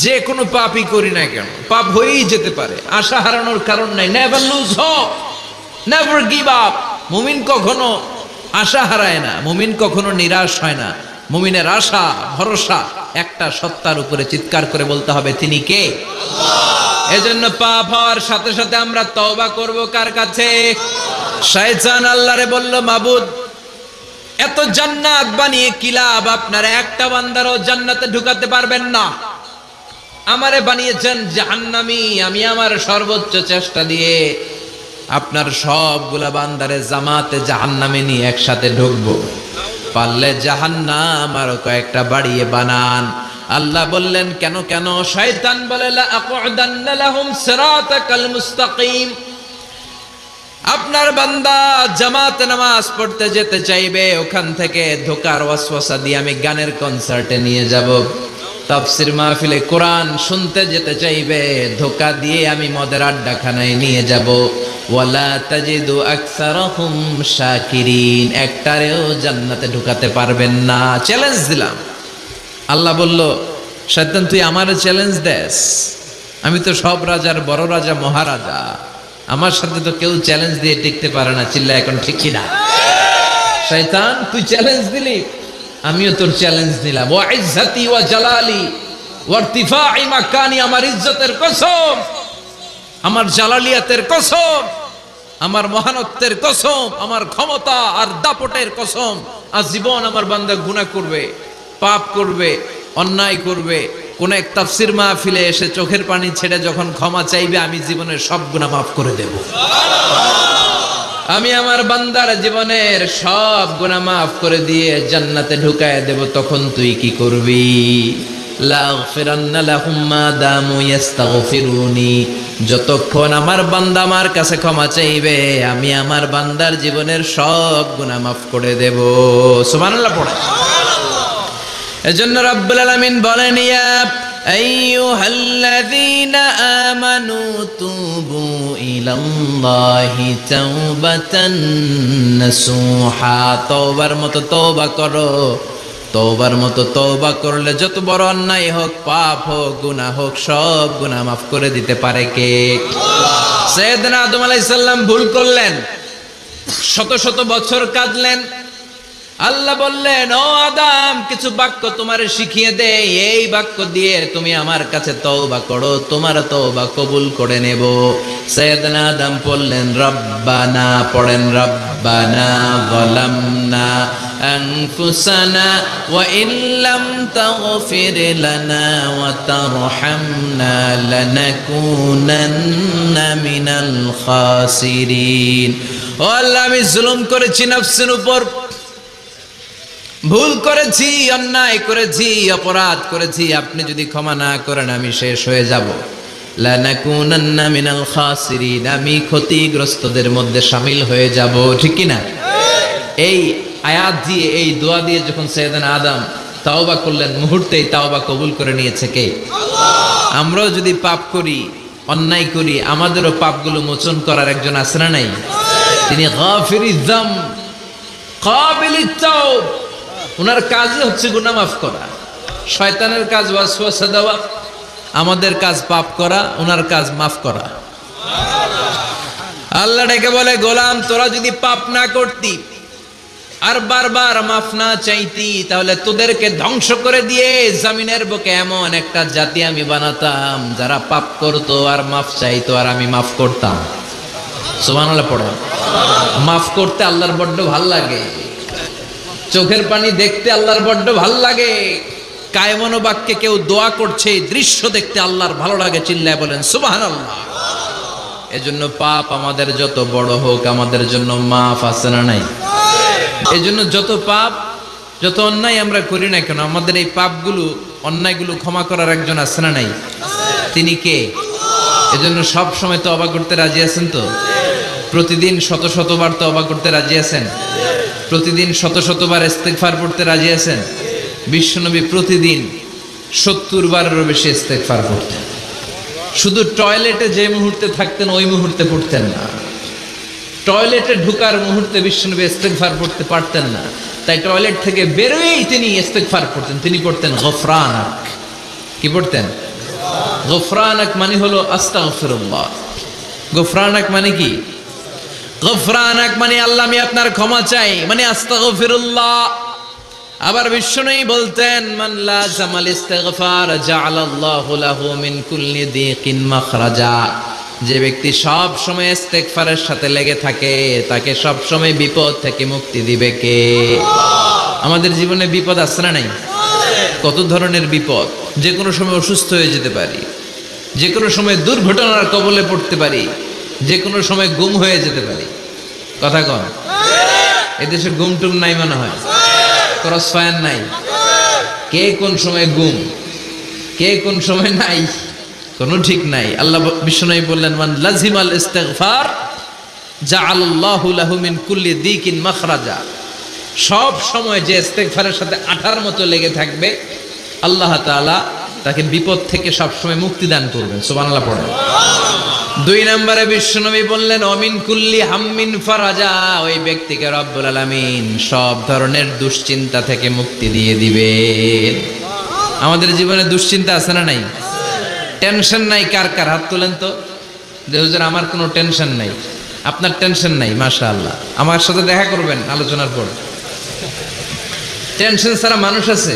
যে কোনো পাপই করি না কেন, পাপ হয়েই যেতে পারে, আশা হারানোর কারণ নাই। Never lose hope, never give up. মুমিন কখনো আশা হারায় না, মুমিন কখনো নিরাশ হয় না। মুমিনের আশা ভরসা একটা সত্তার উপরে। চিৎকার করে বলতে হবে, তিনি কে? এজন্য পাপ হওয়ার সাথে সাথে আমরা তওবা করব কার কাছে? শয়তান আল্লাহরে বলল, মাবুদ এত জান্নাত বানিয়ে কি লাভ? আপনারা একটা বান্দারও জান্নাতে ঢুকাতে পারবেন না। আমারে বানিয়েছেন জাহান্নামী, আমি আমার সর্বোচ্চ চেষ্টা দিয়ে আপনার সবগুলা বান্দারে জামাতে জাহান্নামে নিয়ে একসাথে ঢুকবো। পারলে জাহান্নাম আরো কয়েকটা বাড়িয়ে বানান। আল্লাহ বললেন, কেন কেন? শয়তান বলে, লা আকুদান্না লাহুম সিরাতাকাল মুস্তাকিম। আপনার বান্দা জামাতে নামাজ পড়তে যেতে চাইবে, ওখান থেকে ধোকার ওয়াসওয়াসা দিয়ে আমি গানের কনসার্টে নিয়ে যাব। তাফসীর মাহফিলে কোরআন শুনতে যেতে চাইবে, ধোকা দিয়ে আমি মদের আড্ডাখানায় নিয়ে যাব। ওয়ালা তাজিদু আকসারাহুম শাকিরিন। একটারেও জান্নাতে ঢুকাতে পারবেন না। চ্যালেঞ্জ দিলাম। আল্লাহ বলল, শয়তান তুই আমারে চ্যালেঞ্জ দেস? আমি তো সব রাজার বড় রাজা, মহারাজা। আমার সাথে তো কেউ চ্যালেঞ্জ দিয়ে টিকতে পারে না। চিল্লা এখন ঠিক কিনা? শয়তান তুই চ্যালেঞ্জ দিলি, আমিও তোর চ্যালেঞ্জ দিলাম। ওয়া ইজ্জতি ওয়া জালালি ওয়া ইরতিফাই মাকানি। আমার ইজ্জতের কসম, আমার জালালিয়াতের কসম, আমার মহানত্বের কসম, আমার ক্ষমতা আর দাপটের কসম, আজীবন আমার বান্দা গুনাহ করবে, পাপ করবে, অন্যায় করবে। কোন এক তাফসীর মাহফিলে এসে চোখের পানি ছেড়ে যখন ক্ষমা চাইবে, আমি জীবনের সব গুনাহ মাফ করে দেব। আমি আমার বান্দার জীবনের সব গুনাহ মাফ করে দিয়ে জান্নাতে ঢুকায় দেব। তখন তুই কি করবি? লাগফিরান্না লাহুম মা দামু ইস্তাগফিরুনি। যতক্ষণ আমার বান্দা আমার কাছে ক্ষমা চাইবে, আমি আমার বান্দার জীবনের সব গুনাহ মাফ করে দেব। সুবহানাল্লাহ পড়ে। এজন্য রব্বুল আলামিন বলেন, ইয়া আইয়ুহাল্লাযীনা আমানু তুবু ইলাল্লাহি তাওবাতান নাসুহা। তওবার মতো তওবা করো। তওবার মতো তওবা করলে যত বড় অন্যায় হোক, পাপ হোক, গুনাহ হোক, সব গুনাহ মাফ করে দিতে পারে কে? সাইয়েদনা আদম আলাইহিস সালাম ভুল করলেন, শত শত বছর কাঁদলেন। আল্লাহ বললেন, ও আদম, কিছু বাক্য তোমারে শিখিয়ে দে, এই বাক্য দিয়ে তুমি আমার কাছে তওবা করো, তোমার তওবা কবুল করে নেব। সাইয়েদনা আদম বললেন, রব্বানা, পড়েন, রব্বানা যালামনা আনফুসানা ওয়া ইল্লাম তাগফির লানা ওয়া তারহামনা লানাকুনান্না মিনাল খাসিরিন। ও আল্লাহ, আমি জুলুম করেছি নফসের উপর, ভুল করেছি, অন্যায় করেছি, অপরাধ করেছি। আপনি যদি ক্ষমা না করেন, আমি শেষ হয়ে যাব। লানাকুনান্না মিনাল খাসিরিন, আমি ক্ষতিগ্রস্তদের মধ্যে শামিল হয়ে যাব। ঠিক কি না? এই আয়াত দিয়ে, এই দোয়া দিয়ে যখন সাইয়েদনা আদম তাওবা করলেন, মুহূর্তেই তাওবা কবুল করে নিয়েছে কে? আল্লাহ। আমরাও যদি পাপ করি, অন্যায় করি, আমাদেরও পাপগুলো মোচন করার একজন আছে না নাই? তিনি গাফিরিয যাম কাবিলিত তাওব। ওনার কাজই হচ্ছে গুনাহ মাফ করা। শয়তানের কাজ ওয়াসওয়াসা দেওয়া, আমাদের কাজ পাপ করা, ওনার কাজ মাফ করা। আল্লাহ ডেকে বলে, গোলাম, তোরা যদি পাপ না করতি আর বারবার মাফ না চাইতি, তাহলে তোদেরকে ধ্বংস করে দিয়ে জমিনের বুকে এমন একটা জাতি আমি বানাতাম, যারা পাপ করতো আর মাফ চাইতো, আর আমি মাফ করতাম। সুবহানাল্লাহ পড়ো। মাফ করতে আল্লাহর বড্ড ভাল লাগে, চোখের পানি দেখতে আল্লাহর বড্ড ভাল লাগে। কায়মন বাক্যে কেউ দোয়া করছে, দৃশ্য দেখতে আল্লাহর ভালো লাগে। চিল্লায় বলেন সুবহানাল্লাহ। এজন্য পাপ আমাদের যত বড় হোক, আমাদের জন্য মাফ আছে না নাই? এজন্য যত পাপ, যত অন্যায় আমরা করি না কেন, আমাদের এই পাপগুলো, অন্যায়গুলো ক্ষমা করার একজন আছে না নাই? তিনি কে? এজন্য সব সময় তওবা করতে রাজি আছেন তো? প্রতিদিন শত শতবার তওবা করতে রাজি আছেন? প্রতিদিন শত শতবার ইস্তেগফার পড়তে রাজি আছেন? বিশ্বনবী প্রতিদিন 70 বারেরও বেশি ইস্তেগফার পড়তেন। শুধু টয়লেটে যে মুহূর্তে থাকতেন ওই মুহূর্তে পড়তেন না। টয়লেটে ঢুকার মুহূর্তে বিশ্বনবী ইস্তেগফার পড়তে পারতেন না, তাই টয়লেট থেকে বেরোয়েই তিনি ইস্তেগফার পড়তেন। তিনি পড়তেন গফরানাক। কি পড়তেন? গফরানাক মানে হলো আস্তাগফিরুল্লাহ। গফরানাক মানে কি? গফরানাক মানে আল্লাহ আমি আপনার ক্ষমা চাই, মানে আস্তাগফিরুল্লাহ। আবার বিষ্ণুই বলতেন মান লাযামাল ইস্তিগফার জাআলাল্লাহু লাহু মিন কুল্লি দিকিন মাখরাজা। যে ব্যক্তি সব সময় ইস্তিগফারের সাথে লেগে থাকে তাকে সব সময় বিপদ থেকে মুক্তি দিবে কে? আমাদের জীবনে বিপদ আছে না নাই? কত ধরনের বিপদ। যে কোনো সময় অসুস্থ হয়ে যেতে পারি, যে কোনো সময় দুর্ঘটনার কবলে পড়তে পারি, যে কোনো সময় গুম হয়ে যেতে পারি। কথা কন, এদেশে গুম টুম নাই মনে হয়, ক্রস ফায়ার নাই। কে কোন সময় গুম, কে কোন সময় নাই, কোনো ঠিক নাই। আল্লাহ বিষ্ণু বললেন মান লাজিমাল ইস্তিগফার জাআলাল্লাহু লাহু মিন কুল্লি দিকিন মাখরাজা। সব সময় যে ইস্তিগফারের সাথে আঠার মতো লেগে থাকবে আল্লাহ তাআলা তাকে বিপদ থেকে সব সময় মুক্তি দান করবেন। সুবহানাল্লাহ পড়েন। 2 নম্বরে বিশ্বনবী বললেন অমিন কুল্লি হাম্মিন ফারাজা। ওই ব্যক্তিকে রব্বুল আলামিন সব ধরনের দুশ্চিন্তা থেকে মুক্তি দিয়ে দিবেন। আমাদের জীবনে দুশ্চিন্তা আছে না নাই? টেনশন নাই কার কার? হাত তোলেন তো। যে হুজুর আমার কোনো টেনশন নাই। আপনার টেনশন নাই, মাশাআল্লাহ। আমার সাথে দেখা করবেন আলোচনার পর। টেনশন ছাড়া মানুষ আছে?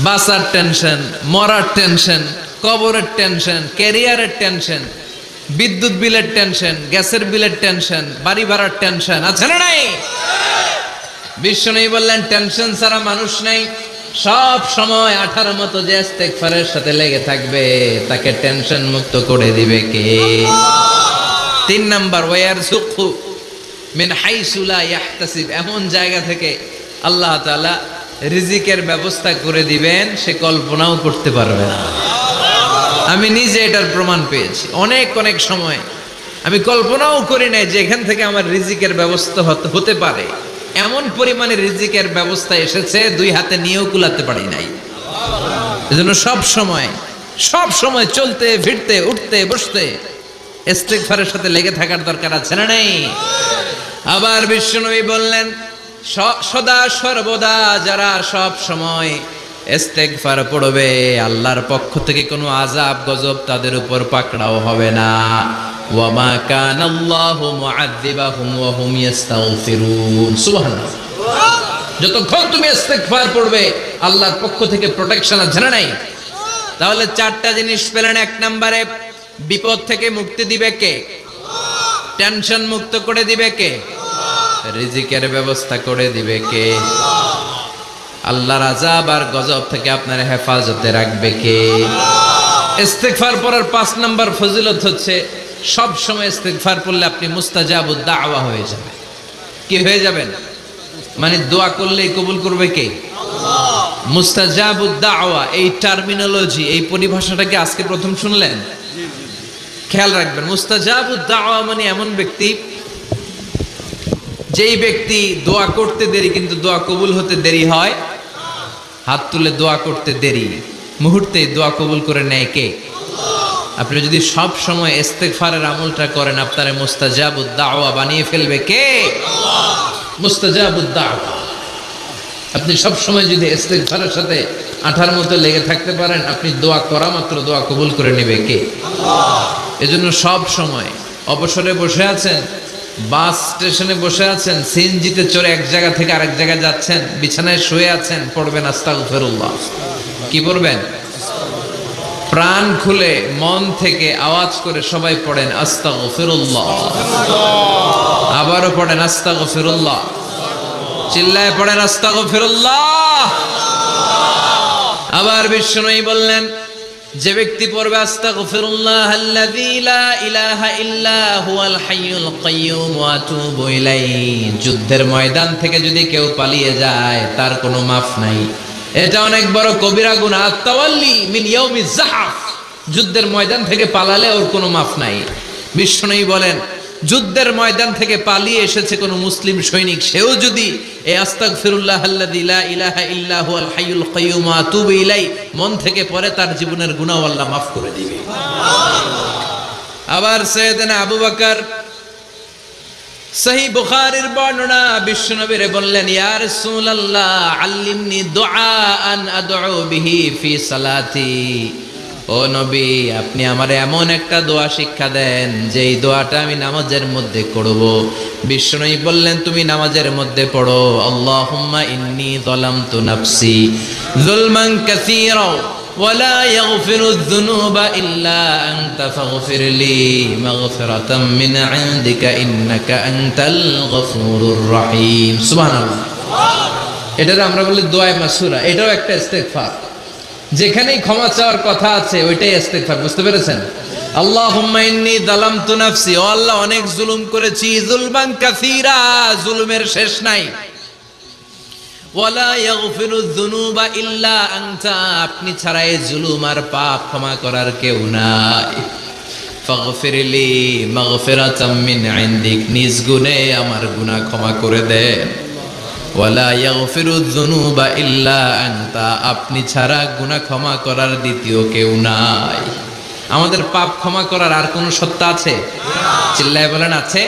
বাসার টেনশন, মরার টেনশন, কবরের টেনশন, ক্যারিয়ারের টেনশন, বিদ্যুৎ বিলের টেনশন, গ্যাসের বিলের টেনশন, বাড়ি ভাড়ার টেনশন আছে না নাই? বিষ্ণু বললেন টেনশন ছাড়া মানুষ নাই। সব সময় আঠার মতো যে ইস্তিগফারের সাথে লেগে থাকবে তাকে টেনশন মুক্ত করে দিবে কে? 3 নাম্বার ওয়ারযুকহু মিন হাইসু লা ইয়াহতাসিব। এমন জায়গা থেকে আল্লাহ তাআলা রিজিকের ব্যবস্থা করে দিবেন সে কল্পনাও করতে পারবে না। আমি নিজে এটার প্রমাণ পেয়েছি। অনেক অনেক সময় আমি কল্পনাও করি নাই যে এখান থেকে আমার রিজিকের ব্যবস্থা হতে পারে। এমন পরিমাণে রিজিকের ব্যবস্থা এসেছে 2 হাতে নিয়েও কুলাতে পারি নাই। এজন্য সব সময় চলতে ফিরতে উঠতে বসতে ইস্তিগফারের সাথে লেগে থাকার দরকার আছে না নাই? আবার বিশ্বনবী বললেন সদা সর্বদা যারা সব সময় ইস্তিগফার পড়বে আল্লাহর পক্ষ থেকে কোনো আযাব গজব তাদের উপর পাকড়াও হবে না। ওয়া মা কানাল্লাহু মুআযযিবাহুম ওয়া হুম ইস্তাগফিরুন। সুবহানাল্লাহ। যতক্ষণ তুমি ইস্তিগফার পড়বে আল্লাহর পক্ষ থেকে প্রোটেকশন আছে না নাই? তাহলে 4টা জিনিস পেলেন। 1 নম্বরে বিপদ থেকে মুক্তি দিবে কে? টেনশন মুক্ত করে দিবে কে? রিজিকের ব্যবস্থা করে দিবে কে? আল্লাহর আযাব আর গজব থেকে আপনার হেফাজতে রাখবে কে? ইস্তিগফার পড়ার 5 নাম্বার ফজিলত হচ্ছে সব সময় ইস্তিগফার পড়লে আপনি মুস্তাজাবুদ দাওয়া হয়ে যাবেন। কি হয়ে যাবেন? মানে দোয়া করলেই কবুল করবে কে? আল্লাহ। মুস্তাজাবুদ দাওয়া, এই টার্মিনোলজি, এই পরিভাষাটাকে আজকে প্রথম শুনলেন? খেয়াল রাখবেন। মুস্তাজাবুদ দাওয়া মানে এমন ব্যক্তি যেই ব্যক্তি দোয়া করতে দেরি কিন্তু দোয়া কবুল হতে দেরি হয়। হাত তুলে দোয়া করতে দেরি, মুহূর্তে দোয়া কবুল করে নেয় কে? আপনি যদি সব সময় ইস্তিগফারের আমলটা করেন আপনারে মুস্তাজাবুদ দাওয়া বানিয়ে ফেলবে কে? আল্লাহ। মুস্তাজাবুদ দাওয়া। আপনি সব সময় যদি ইস্তিগফারের সাথে আঠার মতো লেগে থাকতে পারেন আপনি দোয়া করা মাত্র দোয়া কবুল করে নেবে কে? আল্লাহ। এজন্য সব সময় অবসরে বসে আছেন, বাস স্টেশনে বসে আছেন, সিএনজিতে চড়ে এক জায়গা থেকে আরেক জায়গায় যাচ্ছেন, বিছানায় শুয়ে আছেন, পড়বেন আস্তাগফিরুল্লাহ। কি পড়বেন? প্রাণ খুলে মন থেকে আওয়াজ করে সবাই পড়েন আস্তাগফিরুল্লাহ। আবারও পড়েন আস্তাগফিরুল্লাহ। চিল্লায় পড়েন আস্তাগফিরুল্লাহ। আবার বিষ্ণুই বললেন যে ব্যক্তি পড়বে আস্তাগফিরুল্লাহ আল্লাযী লা ইলাহা ইল্লা হুয়াল হাইয়ুল কাইয়্যুম ওয়া আতুবু ইলাইহি, যুদ্ধের ময়দান থেকে যদি কেউ পালিয়ে যায় তার কোনো মাফ নাই। এটা অনেক বড় কবিরা গুনাহ। আত-তাওয়াল্লি মিন ইয়াউমিজ যাহফ, যুদ্ধের ময়দান থেকে পালালে ওর কোনো মাফ নাই। বিষ্ণুই বলেন যুদ্ধের ময়দান থেকে পালিয়ে এসেছে কোনো মুসলিম সৈনিক, সেও যদি এই আস্তাগফিরুল্লাহ আল্লাযী লা ইলাহা ইল্লা হুয়াল হাইয়ুল কাইয়্যুম ওয়া আতুবু ইলাইহি মন থেকে পড়ে তার জীবনের গুনাহ আল্লাহ মাফ করে দিবে। আবার সাইয়েদনা আবু বকর সহিহ বুখারীর বর্ণনা, বিশ্বনবীরে বললেন ইয়া রাসূলুল্লাহ আল্লিমনি দুআআন আদউ বিহি ফি সালাতি। ও ও নবী, আপনি আমারে এমন একটা দোয়া শিক্ষা দেন যেই দোয়াটা আমি নামাজের মধ্যে করব। বিশ্বনবী বললেন, তুমি নামাজের মধ্যে পড়ো, আল্লাহুম্মা ইন্নী যালামতু নাফসি যুলমান কাসীরা ওয়ালা ইয়াগফিরুয যুনুবা ইল্লা আনতা ফাগফিরলি মাগফিরাতাম মিন ইনদিকা ইন্নাকা আনতাল গফুরুর রহিম। সুবহানাল্লাহ। এটারে আমরা বলি দোয়া মাসুরা। এটাও একটা ইস্তেগফার। যেখানেই ক্ষমা চাওয়ার কথা আছে ওইটাই ইস্তেগফার। বুঝতে পেরেছেন? আল্লাহুম্মা ইন্নী যালামতু নাফসি, ও আল্লাহ অনেক জুলুম করেছি, যুলমান কাসীরা, জুলুমের শেষ নাই। ওয়ালা ইয়াগফিরুয যুনুবা ইল্লা আনতা, আপনি ছাড়া এই জুলুম আর পাপ ক্ষমা করার কেউ নাই। ফাগফিরলি মাগফিরাতাম মিন ইনদিক, নিজ গুণে আমার গুনাহ ক্ষমা করে দেন। ওয়ালা ইয়াগফিরুয যুনুবা ইল্লা আনতা, আপনি ছাড়া গুনাহ ক্ষমা করার দ্বিতীয় কেউ নাই। আমাদের পাপ ক্ষমা করার আর কোন সত্তা আছে? চিল্লায় বলেন, আছে?